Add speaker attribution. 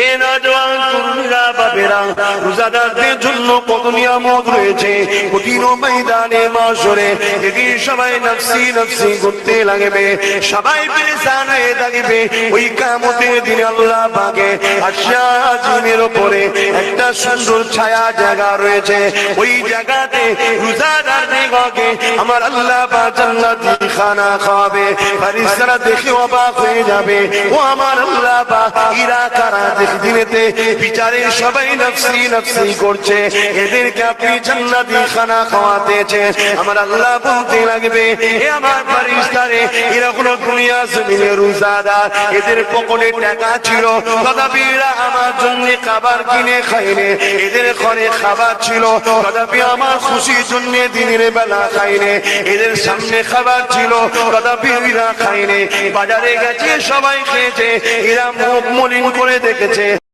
Speaker 1: এ নওজওয়ান তরুণীরা বাবেরা, রোজাদারদের জন্য কত নিয়ামত রয়েছে কঠিন ময়দানে মাশরে। এদিন সবাই নফসি নফসি করতে লাগবে, সবাই পেরেশান হয়ে থাকবে। ওই কিয়ামতের দিনে আল্লাহ পাকে আরশের উপরে একটা সুন্দর ছায়া জায়গা রয়েছে। ওই জায়গাতে রোজাদারদেরকে আমার আল্লাহ পাক জান্নাতি খানা খাওয়াবে। ফেরেশতারা দেখে অবাক হয়ে যাবে, ও আমার আল্লাহ পাক ইরা কারা দিনেতে বিচারে সবাই নফসি নফসি করছে, এদেরকে আপনি জান্নাতি খানা খাওয়াতেছেন। আমার আল্লাহ বলতে লাগবে, এ আমার ফেরেশতারে, এরা কোন দুনিয়া জমিনে রোজাদার, এদের পকেটে টাকা ছিল তথাপি এরা আমার জন্য খাবার কিনে খাইনে। এদের ঘরে খাবার ছিল তথাপি আমার খুশির জন্য দিনের বেলা খাইনে। এদের সামনে খাবার ছিল তথাপি এরা খাইনে। বাজারে গেছে সবাই খেয়েছে, এরা মুখ মলিন করে দেখেছে।